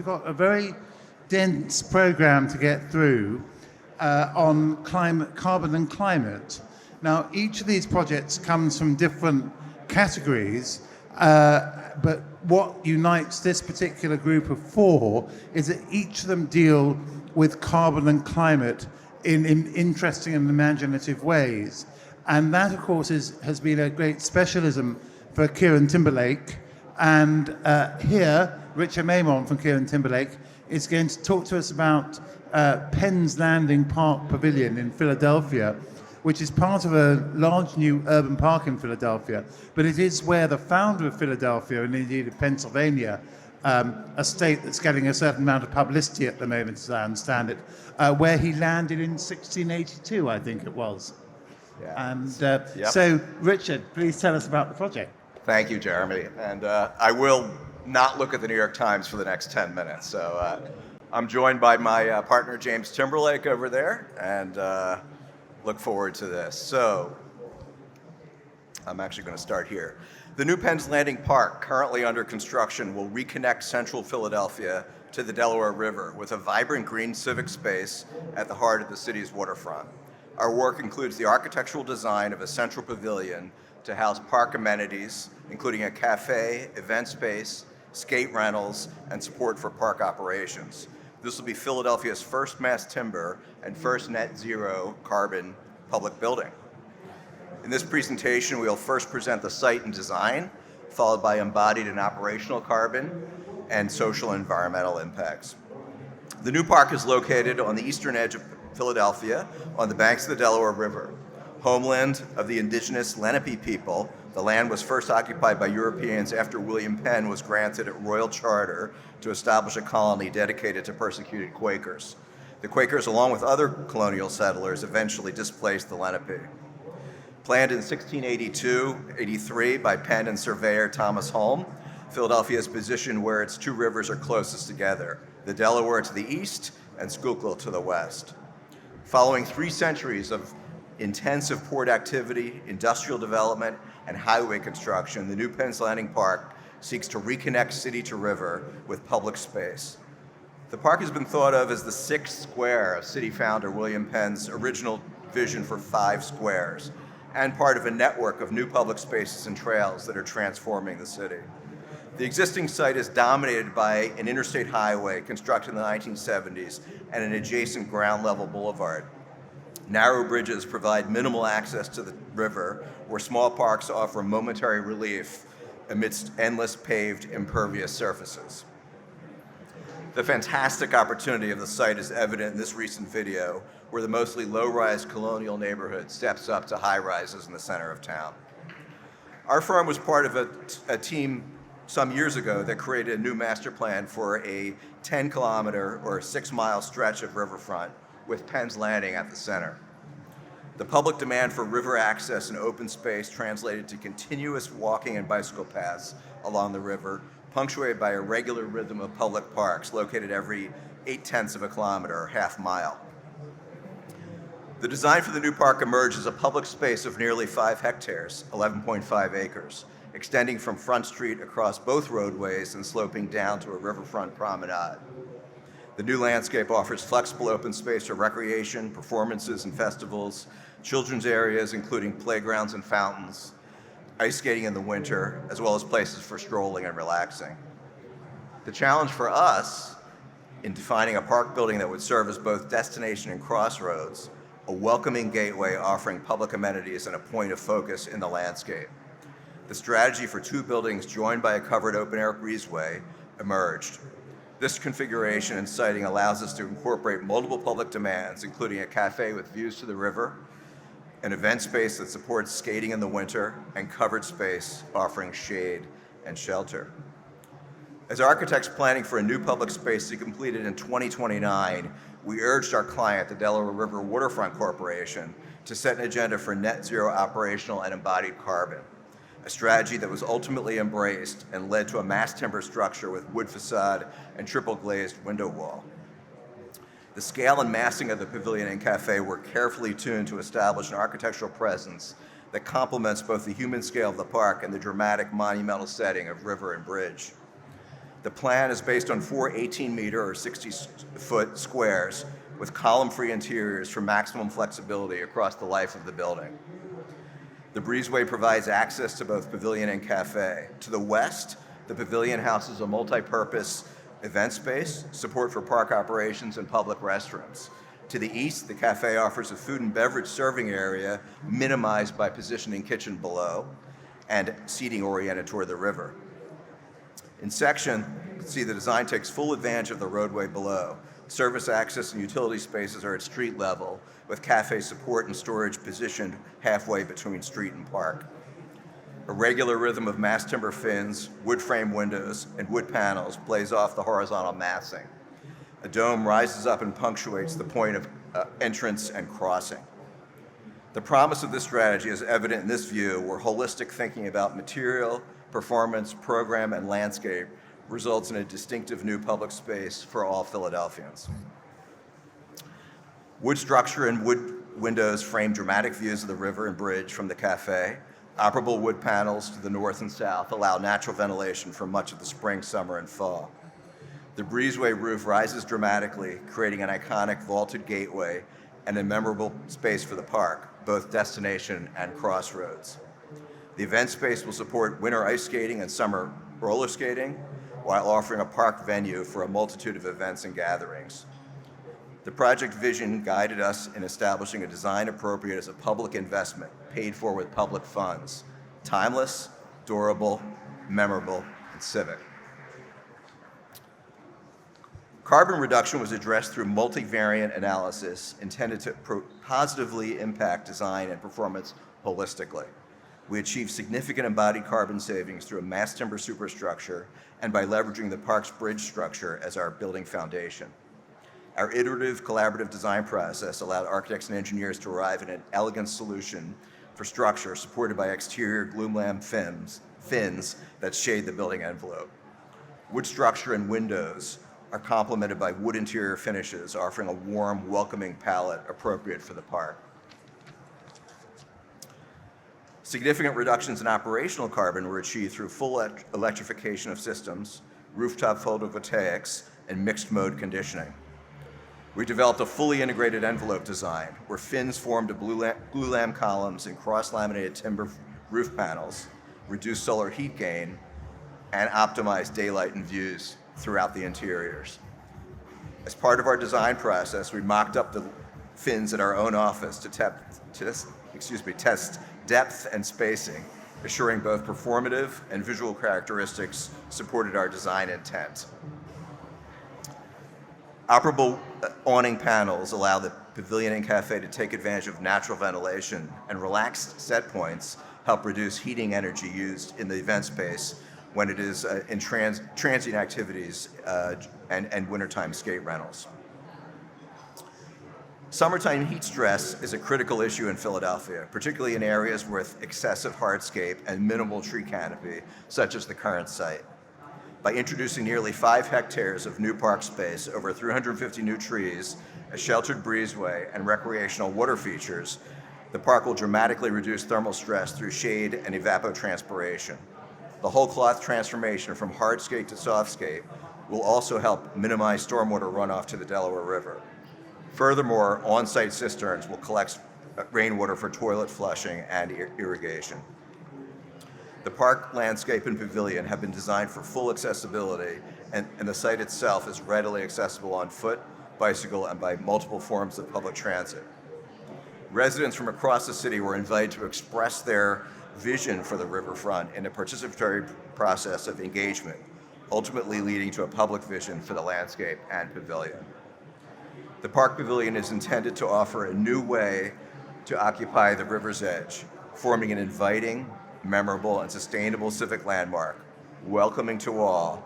We've got a very dense program to get through on carbon and climate. Now, each of these projects comes from different categories, but what unites this particular group of four is that each of them deal with carbon and climate in interesting and imaginative ways. And that, of course, has been a great specialism for Kieran Timberlake. And here, Richard Maymont from Kieran Timberlake is going to talk to us about Penn's Landing Park Pavilion in Philadelphia, which is part of a large new urban park in Philadelphia. But it is where the founder of Philadelphia, and indeed of Pennsylvania, a state that's getting a certain amount of publicity at the moment, as I understand it, where he landed in 1682, I think it was. Yeah. And so, Richard, please tell us about the project. Thank you, Jeremy. And I will not look at the New York Times for the next 10 minutes. So I'm joined by my partner, James Timberlake, over there, and look forward to this. So I'm actually going to start here. The new Penn's Landing Park, currently under construction, will reconnect central Philadelphia to the Delaware River with a vibrant green civic space at the heart of the city's waterfront. Our work includes the architectural design of a central pavilion to house park amenities, including a cafe, event space, skate rentals, and support for park operations. This will be Philadelphia's first mass timber and first net zero carbon public building. In this presentation, we'll first present the site and design, followed by embodied and operational carbon and social and environmental impacts. The new park is located on the eastern edge of Philadelphia on the banks of the Delaware River. Homeland of the indigenous Lenape people, the land was first occupied by Europeans after William Penn was granted a royal charter to establish a colony dedicated to persecuted Quakers. The Quakers, along with other colonial settlers, eventually displaced the Lenape. Planned in 1682-83 by Penn and surveyor Thomas Holm, Philadelphia is positioned where its two rivers are closest together, the Delaware to the east and Schuylkill to the west. Following 3 centuries of intensive port activity, industrial development, and highway construction, the new Penn's Landing Park seeks to reconnect city to river with public space. The park has been thought of as the 6th square of city founder William Penn's original vision for 5 squares, and part of a network of new public spaces and trails that are transforming the city. The existing site is dominated by an interstate highway constructed in the 1970s and an adjacent ground-level boulevard. Narrow bridges provide minimal access to the river, where small parks offer momentary relief amidst endless paved, impervious surfaces. The fantastic opportunity of the site is evident in this recent video, where the mostly low-rise colonial neighborhood steps up to high-rises in the center of town. Our firm was part of a team some years ago that created a new master plan for a 10-kilometer or 6-mile stretch of riverfront with Penn's Landing at the center. The public demand for river access and open space translated to continuous walking and bicycle paths along the river, punctuated by a regular rhythm of public parks located every 0.8 of a kilometer or half mile. The design for the new park emerged as a public space of nearly 5 hectares, 11.5 acres, extending from Front Street across both roadways and sloping down to a riverfront promenade. The new landscape offers flexible open space for recreation, performances and festivals, children's areas including playgrounds and fountains, ice skating in the winter, as well as places for strolling and relaxing. The challenge for us in defining a park building that would serve as both destination and crossroads, a welcoming gateway offering public amenities and a point of focus in the landscape. The strategy for 2 buildings joined by a covered open-air breezeway emerged. This configuration and siting allows us to incorporate multiple public demands, including a cafe with views to the river, an event space that supports skating in the winter, and covered space offering shade and shelter. As architects planning for a new public space to be completed in 2029, we urged our client, the Delaware River Waterfront Corporation, to set an agenda for net zero operational and embodied carbon, a strategy that was ultimately embraced and led to a mass timber structure with wood facade and triple glazed window wall. The scale and massing of the pavilion and cafe were carefully tuned to establish an architectural presence that complements both the human scale of the park and the dramatic monumental setting of river and bridge. The plan is based on 4 18-meter or 60-foot squares with column-free interiors for maximum flexibility across the life of the building. The breezeway provides access to both pavilion and cafe. To the west, the pavilion houses a multi-purpose event space, support for park operations, and public restrooms. To the east, the cafe offers a food and beverage serving area minimized by positioning kitchen below and seating oriented toward the river. In section, you can see the design takes full advantage of the roadway below. Service access and utility spaces are at street level, with cafe support and storage positioned halfway between street and park. A regular rhythm of mass timber fins, wood frame windows, and wood panels plays off the horizontal massing. A dome rises up and punctuates the point of entrance and crossing. The promise of this strategy is evident in this view, where holistic thinking about material, performance, program, and landscape results in a distinctive new public space for all Philadelphians. Wood structure and wood windows frame dramatic views of the river and bridge from the cafe. Operable wood panels to the north and south allow natural ventilation for much of the spring, summer, and fall. The breezeway roof rises dramatically, creating an iconic vaulted gateway and a memorable space for the park, both destination and crossroads. The event space will support winter ice skating and summer roller skating, while offering a park venue for a multitude of events and gatherings. The project vision guided us in establishing a design appropriate as a public investment, paid for with public funds, timeless, durable, memorable, and civic. Carbon reduction was addressed through multivariant analysis intended to positively impact design and performance holistically. We achieved significant embodied carbon savings through a mass timber superstructure and by leveraging the park's bridge structure as our building foundation. Our iterative collaborative design process allowed architects and engineers to arrive at an elegant solution for structure supported by exterior glulam fins that shade the building envelope. Wood structure and windows are complemented by wood interior finishes, offering a warm, welcoming palette appropriate for the park. Significant reductions in operational carbon were achieved through full electrification of systems, rooftop photovoltaics, and mixed-mode conditioning. We developed a fully integrated envelope design where fins formed to glulam columns and cross-laminated timber roof panels, reduced solar heat gain, and optimized daylight and views throughout the interiors. As part of our design process, we mocked up the fins at our own office to test depth and spacing, assuring both performative and visual characteristics supported our design intent. Operable awning panels allow the pavilion and cafe to take advantage of natural ventilation, and relaxed set points help reduce heating energy used in the event space when it is in transient activities and wintertime skate rentals. Summertime heat stress is a critical issue in Philadelphia, particularly in areas with excessive hardscape and minimal tree canopy, such as the current site. By introducing nearly 5 hectares of new park space, over 350 new trees, a sheltered breezeway, and recreational water features, the park will dramatically reduce thermal stress through shade and evapotranspiration. The whole cloth transformation from hardscape to softscape will also help minimize stormwater runoff to the Delaware River. Furthermore, on-site cisterns will collect rainwater for toilet flushing and irrigation. The park landscape and pavilion have been designed for full accessibility, and the site itself is readily accessible on foot, bicycle, and by multiple forms of public transit. Residents from across the city were invited to express their vision for the riverfront in a participatory process of engagement, ultimately leading to a public vision for the landscape and pavilion. The Park Pavilion is intended to offer a new way to occupy the river's edge, forming an inviting, memorable, and sustainable civic landmark, welcoming to all,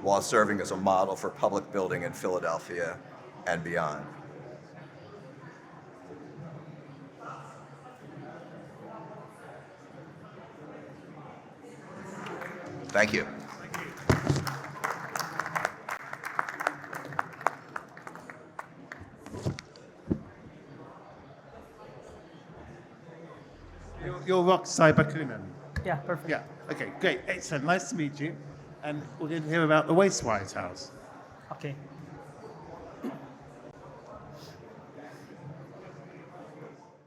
while serving as a model for public building in Philadelphia and beyond. Thank you. You're Rock Cyberkunan. Yeah, perfect. Yeah, okay, great, excellent, nice to meet you. and we're going to hear about the Waste White House. Okay.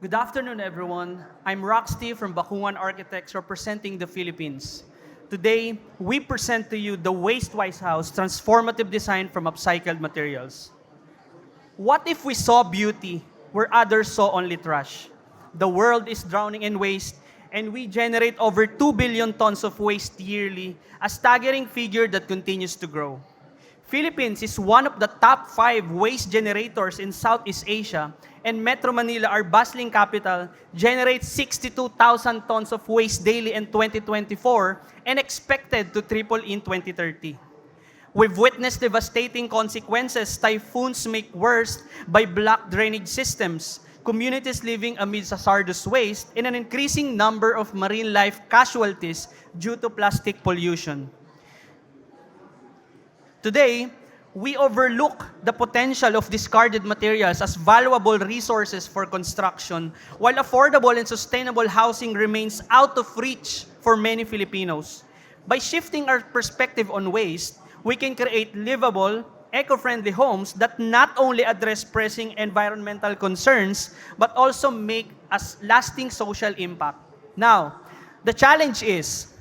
Good afternoon, everyone. I'm Roxty from Bakuan Architects representing the Philippines. Today, we present to you the Waste White House transformative design from upcycled materials. What if we saw beauty where others saw only trash? The world is drowning in waste, and we generate over 2 billion tons of waste yearly, a staggering figure that continues to grow. Philippines is one of the top 5 waste generators in Southeast Asia, and Metro Manila, our bustling capital, generates 62,000 tons of waste daily in 2024 and expected to triple in 2030. We've witnessed devastating consequences typhoons make worse by blocked drainage systems, communities living amidst hazardous waste, and an increasing number of marine life casualties due to plastic pollution. Today, we overlook the potential of discarded materials as valuable resources for construction, while affordable and sustainable housing remains out of reach for many Filipinos. By shifting our perspective on waste, we can create livable, eco-friendly homes that not only address pressing environmental concerns, but also make a lasting social impact. Now, the challenge is,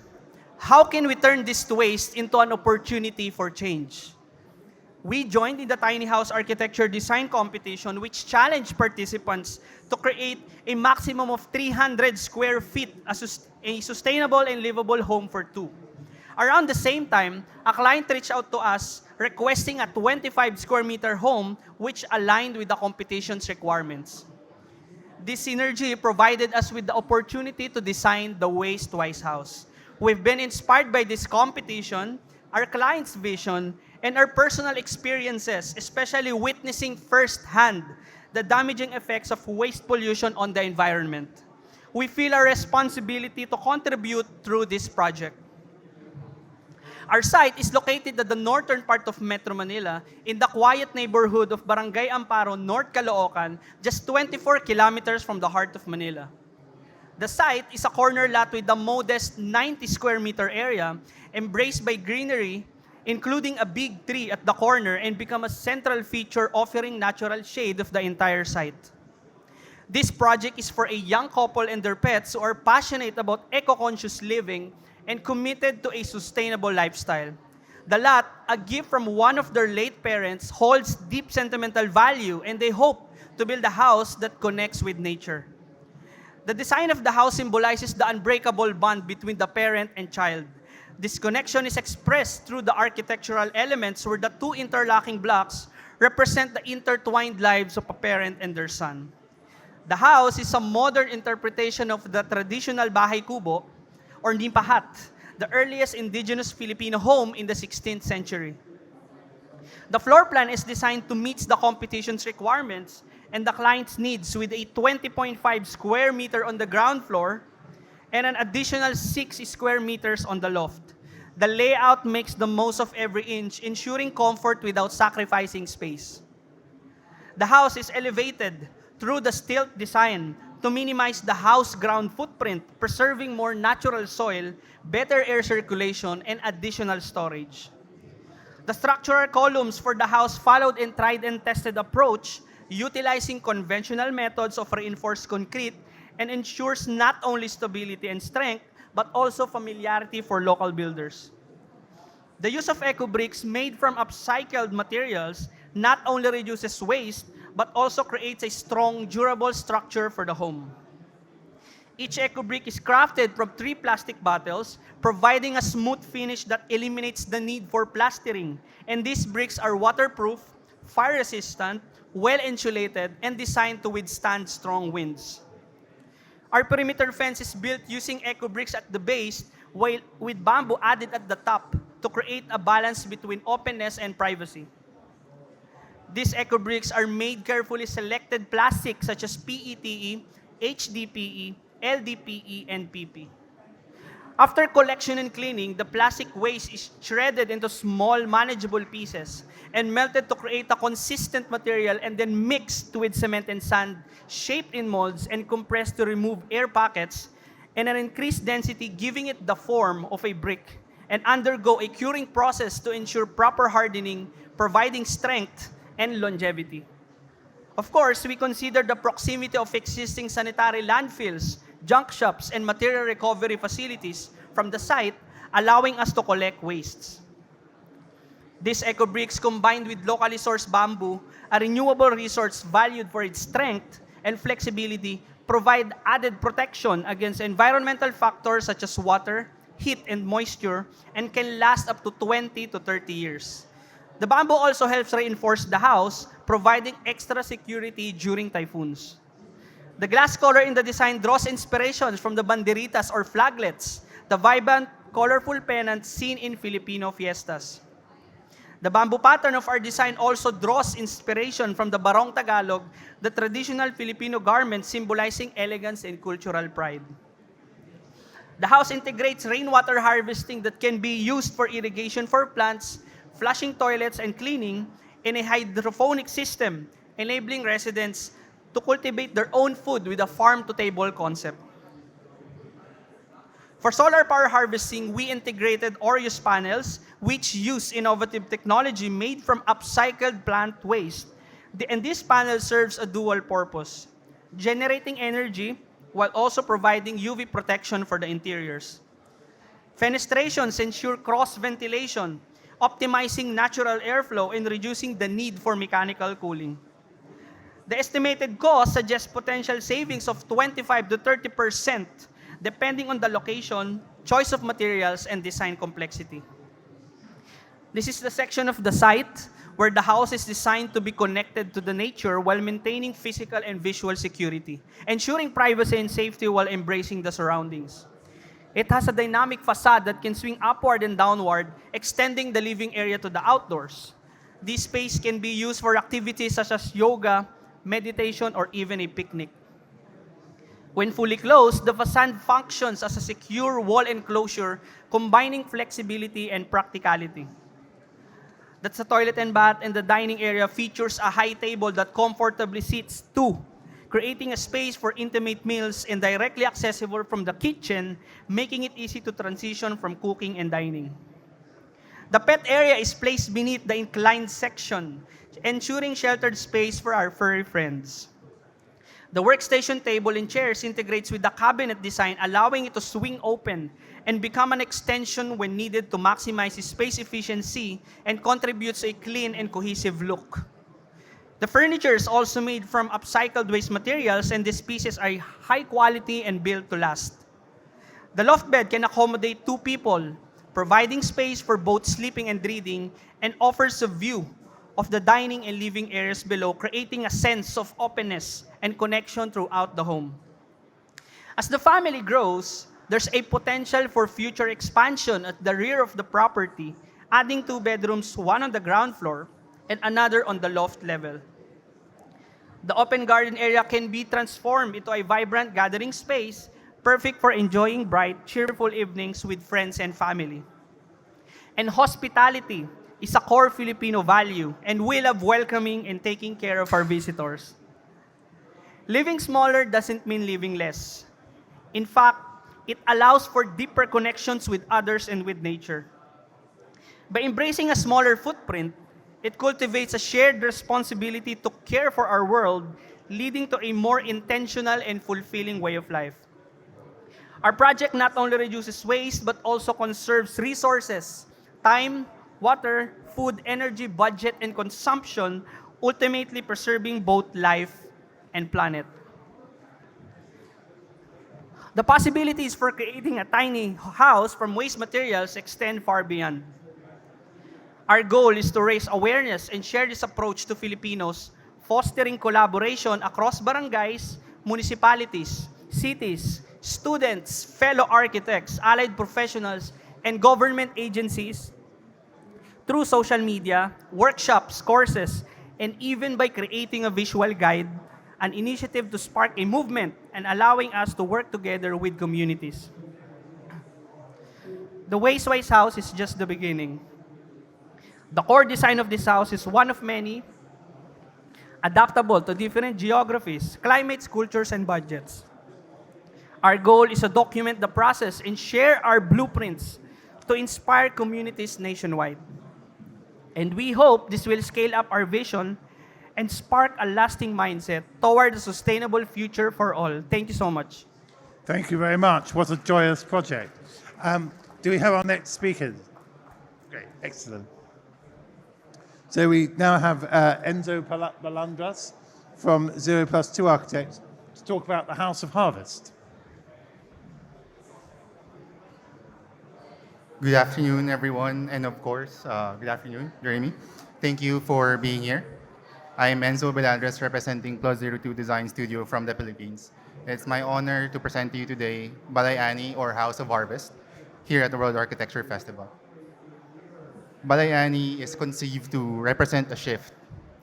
how can we turn this waste into an opportunity for change? We joined in the Tiny House Architecture Design Competition, which challenged participants to create a maximum of 300 square feet, a sustainable and livable home for two. Around the same time, a client reached out to us requesting a 25 square meter home which aligned with the competition's requirements. This synergy provided us with the opportunity to design the Waste Wise House. We've been inspired by this competition, our client's vision, and our personal experiences, especially witnessing firsthand the damaging effects of waste pollution on the environment. We feel a responsibility to contribute through this project. Our site is located at the northern part of Metro Manila in the quiet neighborhood of Barangay Amparo, North Caloocan, just 24 kilometers from the heart of Manila. The site is a corner lot with a modest 90 square meter area embraced by greenery, including a big tree at the corner, and become a central feature offering natural shade of the entire site. This project is for a young couple and their pets who are passionate about eco-conscious living and committed to a sustainable lifestyle. The lot, a gift from one of their late parents, holds deep sentimental value, and they hope to build a house that connects with nature. The design of the house symbolizes the unbreakable bond between the parent and child. This connection is expressed through the architectural elements where the two interlocking blocks represent the intertwined lives of a parent and their son. The house is a modern interpretation of the traditional bahay kubo or nipahat, the earliest indigenous Filipino home in the 16th century. The floor plan is designed to meet the competition's requirements and the client's needs with a 20.5 square meter on the ground floor and an additional 6 square meters on the loft. The layout makes the most of every inch, ensuring comfort without sacrificing space. The house is elevated through the stilt design to minimize the house ground footprint, preserving more natural soil, better air circulation, and additional storage. The structural columns for the house followed a tried and tested approach, utilizing conventional methods of reinforced concrete, and ensures not only stability and strength, but also familiarity for local builders. The use of eco bricks made from upcycled materials not only reduces waste, but also creates a strong, durable structure for the home. Each eco brick is crafted from 3 plastic bottles, providing a smooth finish that eliminates the need for plastering. And these bricks are waterproof, fire-resistant, well-insulated, and designed to withstand strong winds. Our perimeter fence is built using eco bricks at the base, while with bamboo added at the top to create a balance between openness and privacy. These eco bricks are made carefully selected plastics such as PETE, HDPE, LDPE, and PP. After collection and cleaning, the plastic waste is shredded into small, manageable pieces and melted to create a consistent material and then mixed with cement and sand, shaped in molds and compressed to remove air pockets and an increased density, giving it the form of a brick. and undergo a curing process to ensure proper hardening, providing strength and longevity. Of course, we consider the proximity of existing sanitary landfills, junk shops, and material recovery facilities from the site, allowing us to collect wastes. These eco-bricks combined with locally sourced bamboo, a renewable resource valued for its strength and flexibility, provide added protection against environmental factors such as water, heat, and moisture, and can last up to 20 to 30 years. The bamboo also helps reinforce the house, providing extra security during typhoons. The glass color in the design draws inspirations from the banderitas or flaglets, the vibrant, colorful pennants seen in Filipino fiestas. The bamboo pattern of our design also draws inspiration from the barong Tagalog, the traditional Filipino garment symbolizing elegance and cultural pride. The house integrates rainwater harvesting that can be used for irrigation for plants, flushing toilets, and cleaning in a hydroponic system, enabling residents to cultivate their own food with a farm-to-table concept. For solar power harvesting, we integrated Orius panels, which use innovative technology made from upcycled plant waste. And this panel serves a dual purpose, generating energy while also providing UV protection for the interiors. Fenestrations ensure cross-ventilation, optimizing natural airflow and reducing the need for mechanical cooling. The estimated cost suggests potential savings of 25 to 30%, depending on the location, choice of materials, and design complexity. This is the section of the site where the house is designed to be connected to the nature while maintaining physical and visual security, ensuring privacy and safety while embracing the surroundings. It has a dynamic facade that can swing upward and downward, extending the living area to the outdoors. This space can be used for activities such as yoga, meditation, or even a picnic. When fully closed, the facade functions as a secure wall enclosure, combining flexibility and practicality. That's the toilet and bath, and the dining area features a high table that comfortably seats two, creating a space for intimate meals and directly accessible from the kitchen, making it easy to transition from cooking and dining. The pet area is placed beneath the inclined section, ensuring sheltered space for our furry friends. The workstation table and chairs integrates with the cabinet design, allowing it to swing open and become an extension when needed to maximize space efficiency and contributes a clean and cohesive look. The furniture is also made from upcycled waste materials, and these pieces are high quality and built to last. The loft bed can accommodate 2 people, providing space for both sleeping and reading, and offers a view of the dining and living areas below, creating a sense of openness and connection throughout the home. As the family grows, there's a potential for future expansion at the rear of the property, adding 2 bedrooms, one on the ground floor and another on the loft level. The open garden area can be transformed into a vibrant gathering space, perfect for enjoying bright, cheerful evenings with friends and family. And hospitality is a core Filipino value, and we love welcoming and taking care of our visitors. Living smaller doesn't mean living less. In fact, it allows for deeper connections with others and with nature. By embracing a smaller footprint, it cultivates a shared responsibility to care for our world, leading to a more intentional and fulfilling way of life. Our project not only reduces waste, but also conserves resources, time, water, food, energy, budget, and consumption, ultimately preserving both life and planet. The possibilities for creating a tiny house from waste materials extend far beyond. Our goal is to raise awareness and share this approach to Filipinos, fostering collaboration across barangays, municipalities, cities, students, fellow architects, allied professionals, and government agencies through social media, workshops, courses, and even by creating a visual guide, an initiative to spark a movement and allowing us to work together with communities. The Wastewise House is just the beginning. The core design of this house is one of many, adaptable to different geographies, climates, cultures, and budgets. Our goal is to document the process and share our blueprints to inspire communities nationwide. And we hope this will scale up our vision and spark a lasting mindset toward a sustainable future for all. Thank you so much. Thank you very much. What a joyous project. Do we have our next speakers? Great, excellent. So we now have Enzo Balandras from 0+2 Architects to talk about the House of Harvest. Good afternoon, everyone, and of course, good afternoon, Jeremy. Thank you for being here. I am Enzo Balandras, representing +02 Design Studio from the Philippines. It's my honor to present to you today Balayani, or House of Harvest, here at the World Architecture Festival. Balayani is conceived to represent a shift,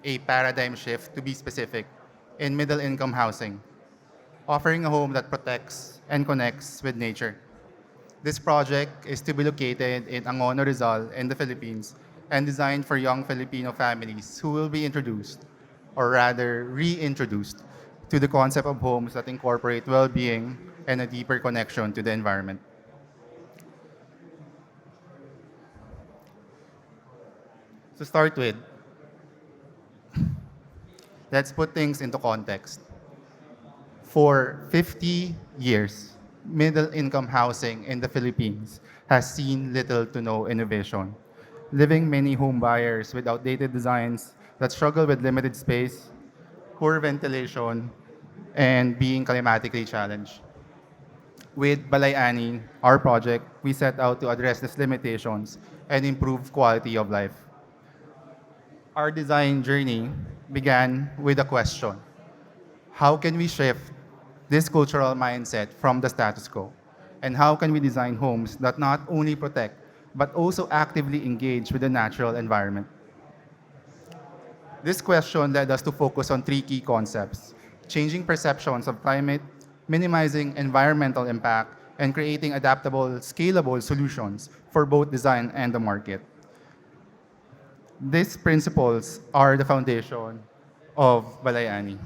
a paradigm shift to be specific, in middle-income housing, offering a home that protects and connects with nature. This project is to be located in Angono, Rizal, in the Philippines, and designed for young Filipino families who will be introduced, or rather reintroduced, to the concept of homes that incorporate well-being and a deeper connection to the environment. To start with, let's put things into context. For 50 years, middle-income housing in the Philippines has seen little to no innovation, leaving many home buyers with outdated designs that struggle with limited space, poor ventilation, and being climatically challenged. With Balayani, our project, we set out to address these limitations and improve quality of life. Our design journey began with a question: how can we shift this cultural mindset from the status quo? And how can we design homes that not only protect, but also actively engage with the natural environment? This question led us to focus on three key concepts: changing perceptions of climate, minimizing environmental impact, and creating adaptable, scalable solutions for both design and the market. These principles are the foundation of Balayani.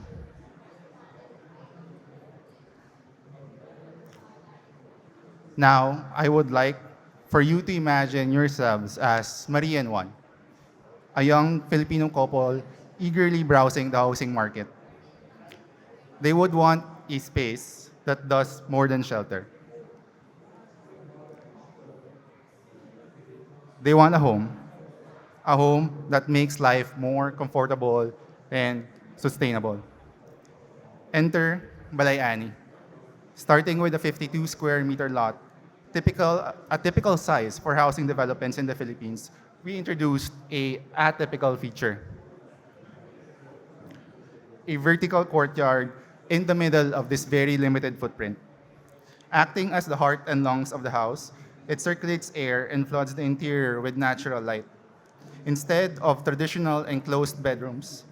Now, I would like for you to imagine yourselves as Marie and Juan, a young Filipino couple eagerly browsing the housing market. They would want a space that does more than shelter. They want a home that makes life more comfortable and sustainable. Enter Balayani, starting with a 52 square meter lot, a typical size for housing developments in the Philippines. We introduced a atypical feature: a vertical courtyard in the middle of this very limited footprint. Acting as the heart and lungs of the house, it circulates air and floods the interior with natural light. Instead of traditional enclosed bedrooms,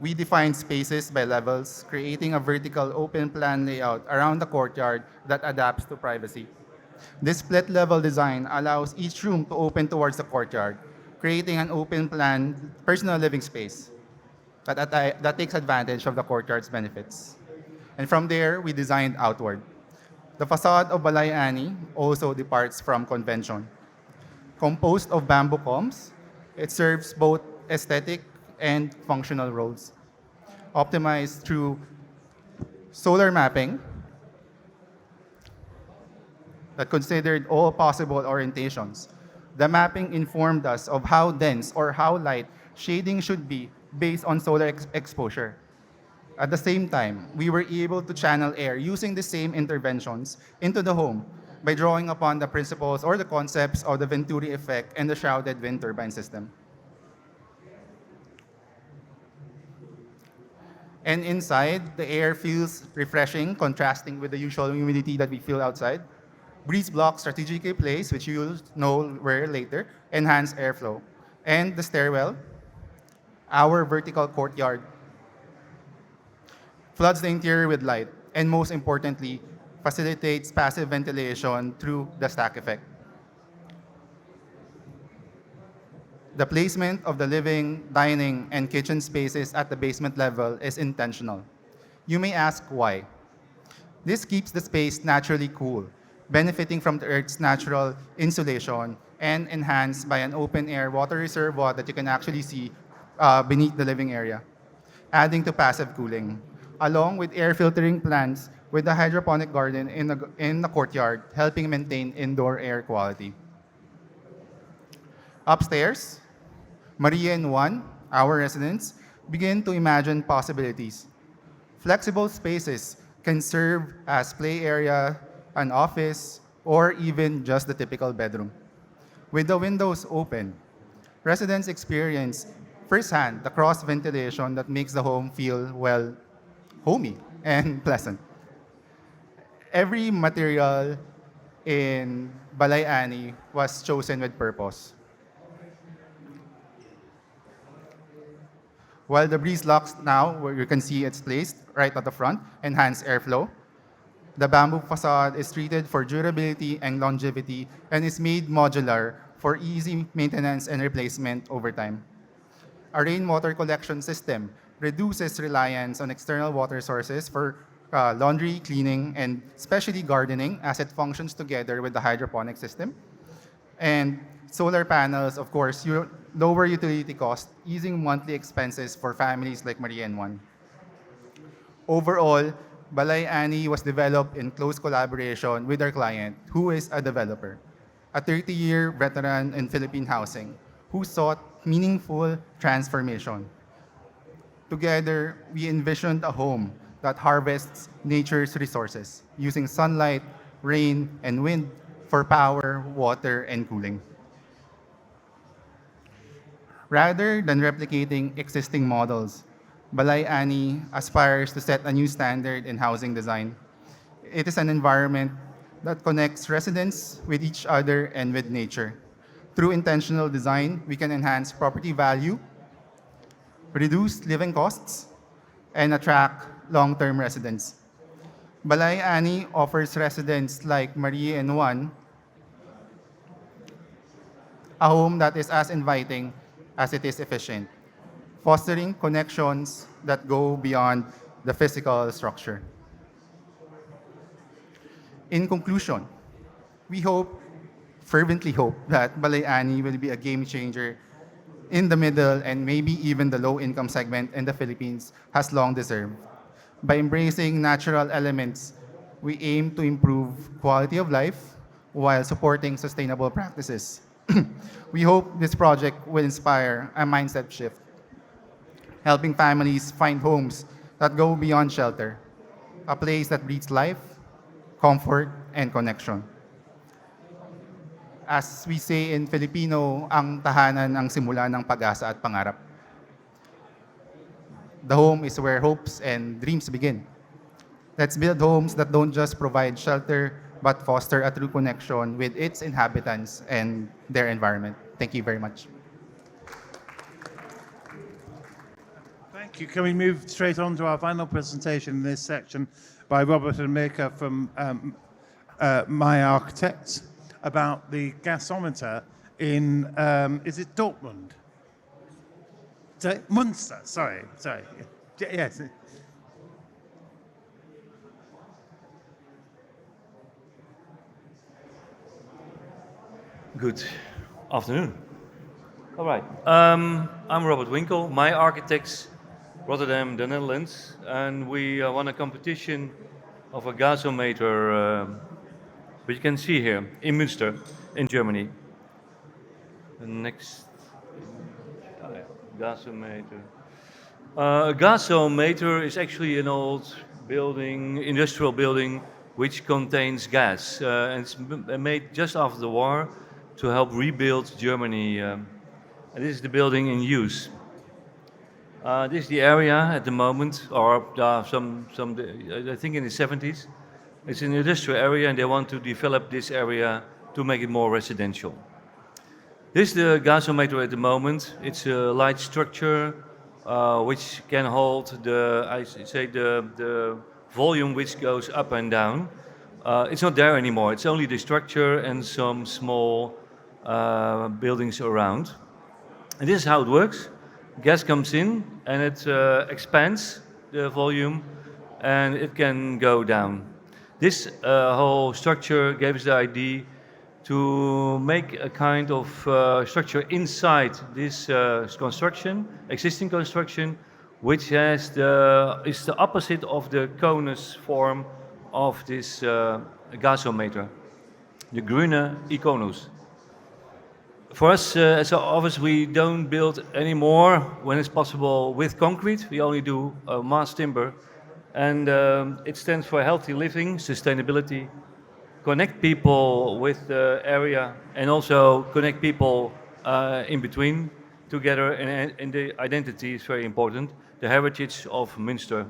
we defined spaces by levels, creating a vertical open plan layout around the courtyard that adapts to privacy. This split-level design allows each room to open towards the courtyard, creating an open plan personal living space that takes advantage of the courtyard's benefits. And from there, we designed outward. The facade of Balayani also departs from convention. Composed of bamboo columns, it serves both aesthetic and functional roles. Optimized through solar mapping that considered all possible orientations. The mapping informed us of how dense or how light shading should be based on solar exposure. At the same time, we were able to channel air using the same interventions into the home by drawing upon the principles or the concepts of the Venturi effect and the shrouded wind turbine system. And inside, the air feels refreshing, contrasting with the usual humidity that we feel outside. Breeze blocks strategically placed, which you'll know where later, enhance airflow. And the stairwell, our vertical courtyard, floods the interior with light, and most importantly, facilitates passive ventilation through the stack effect. The placement of the living, dining, and kitchen spaces at the basement level is intentional. You may ask why. This keeps the space naturally cool, benefiting from the Earth's natural insulation and enhanced by an open-air water reservoir that you can actually see beneath the living area, adding to passive cooling, along with air filtering plants with a hydroponic garden in the courtyard, helping maintain indoor air quality. Upstairs, Maria and Juan, our residents, begin to imagine possibilities. Flexible spaces can serve as play area, an office, or even just the typical bedroom. With the windows open, residents experience firsthand the cross ventilation that makes the home feel, well, homey and pleasant. Every material in Balay Ani was chosen with purpose. While the breeze locks now, where you can see it's placed right at the front, enhance airflow. The bamboo facade is treated for durability and longevity and is made modular for easy maintenance and replacement over time. A rainwater collection system reduces reliance on external water sources for laundry, cleaning, and especially gardening as it functions together with the hydroponic system. And solar panels, of course, lower utility costs, easing monthly expenses for families like Maria and Juan. Overall, Balay Ani was developed in close collaboration with our client, who is a developer, a 30-year veteran in Philippine housing, who sought meaningful transformation. Together, we envisioned a home that harvests nature's resources, using sunlight, rain, and wind for power, water, and cooling. Rather than replicating existing models, Balay Ani aspires to set a new standard in housing design. It is an environment that connects residents with each other and with nature. Through intentional design, we can enhance property value, reduce living costs, and attract long-term residents. Balay Ani offers residents like Marie and Juan a home that is as inviting as it is efficient, fostering connections that go beyond the physical structure. In conclusion, we fervently hope that Balay Ani will be a game changer in the middle and maybe even the low-income segment in the Philippines has long deserved. By embracing natural elements, we aim to improve quality of life while supporting sustainable practices. We hope this project will inspire a mindset shift, helping families find homes that go beyond shelter, a place that breathes life, comfort, and connection. As we say in Filipino, ang tahanan ang simula ng pag-asa at pangarap. The home is where hopes and dreams begin. Let's build homes that don't just provide shelter, but foster a true connection with its inhabitants and their environment. Thank you very much. Thank you. Can we move straight on to our final presentation in this section by Robert and Mirka from My Architects about the gasometer in, is it Dortmund? Munster, sorry. Yes. Good afternoon. All right. I'm Robert Winkel, My Architects, Rotterdam, the Netherlands, and we won a competition of a gasometer, which you can see here in Münster, in Germany. The next gasometer. A gasometer is actually an old building, industrial building, which contains gas, and it's made just after the war to help rebuild Germany. And this is the building in use. This is the area at the moment, or I think in the 70s. It's an industrial area, and they want to develop this area to make it more residential. This is the gasometer at the moment. It's a light structure which can hold the volume which goes up and down. It's not there anymore. It's only the structure and some small buildings around. And this is how it works. Gas comes in and it expands the volume and it can go down. This whole structure gave us the idea to make a kind of structure inside this existing construction, which is the opposite of the conus form of this gasometer, the grüne Iconus. For us as an office, we don't build anymore when it's possible with concrete. We only do mass timber, and it stands for healthy living, sustainability, connect people with the area, and also connect people in between together. And the identity is very important, the heritage of Münster.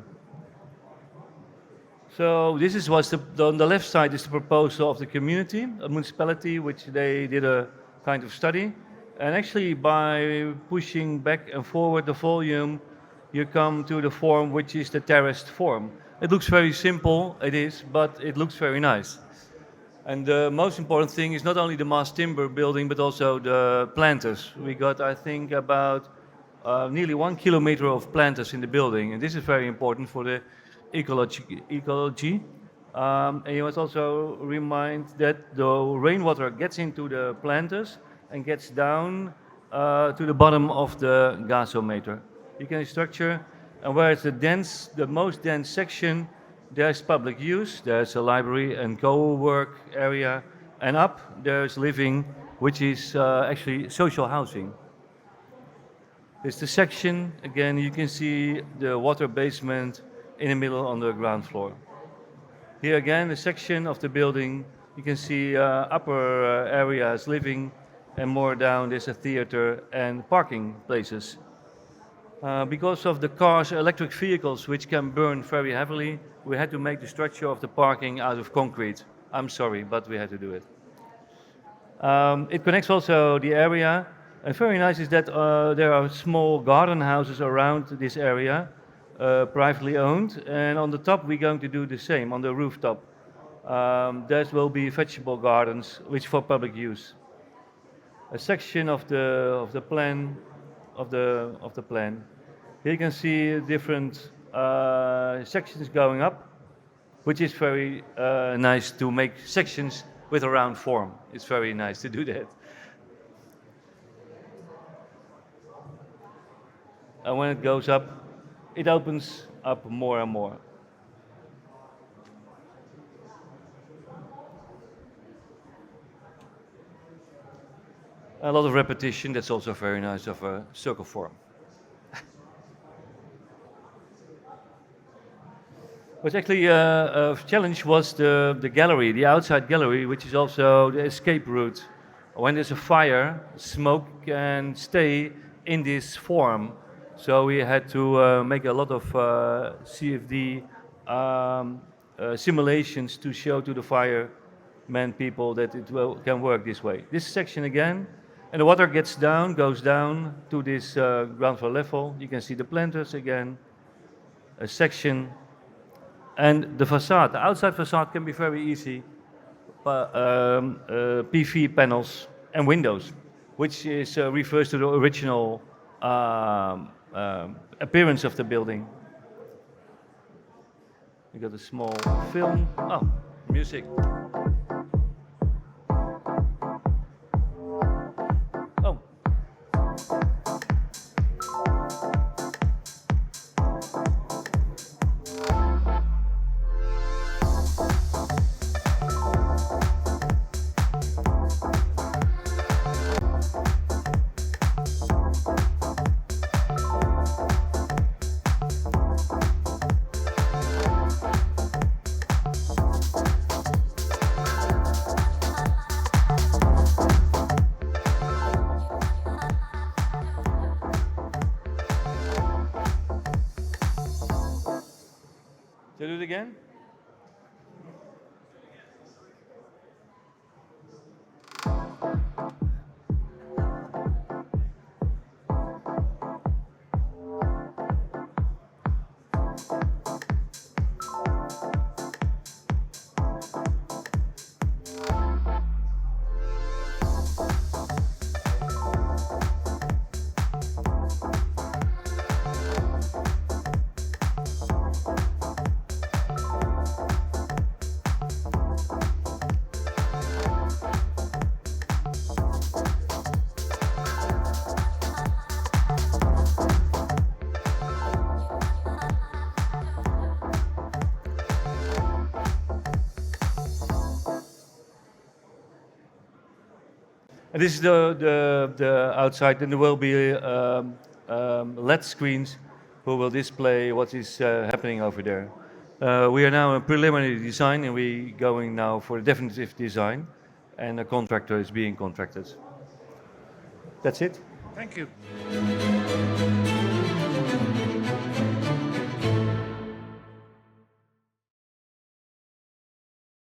So this is what's on the left side is the proposal of the community, a municipality, which they did a kind of study. And actually by pushing back and forward the volume, you come to the form which is the terraced form. It looks very simple, it is, but it looks very nice. And the most important thing is not only the mass timber building, but also the planters. We got, I think, about nearly 1 kilometer of planters in the building, and this is very important for the ecology. And you must also remind that the rainwater gets into the planters and gets down to the bottom of the gasometer. You can structure, and where it's the most dense section, there's public use, there's a library and co-work area, and up there's living, which is actually social housing. It's the section, again, you can see the water basement in the middle on the ground floor. Here again, the section of the building, you can see upper areas living, and more down there's a theater and parking places. Because of the cars, electric vehicles, which can burn very heavily, we had to make the structure of the parking out of concrete. I'm sorry, but we had to do it. It connects also the area, and very nice is that there are small garden houses around this area, privately owned, and on the top we're going to do the same, on the rooftop. There will be vegetable gardens, which for public use. A section of the plan. Here you can see different sections going up, which is very nice to make sections with a round form. It's very nice to do that. And when it goes up, it opens up more and more. A lot of repetition, that's also very nice of a circle form. What's actually a challenge was the gallery, the outside gallery, which is also the escape route. When there's a fire, smoke can stay in this form. So we had to make a lot of CFD simulations to show to the firemen people that it can work this way. This section again, and the water goes down to this ground floor level. You can see the planters again, a section, and the facade. The outside facade can be very easy, PV panels and windows, which is refers to the original appearance of the building. We got a small film. Oh, music. Oh. Shall I do it again? And this is the outside, and there will be LED screens who will display what is happening over there. We are now in preliminary design, and we're going now for definitive design, and a contractor is being contracted. That's it. Thank you.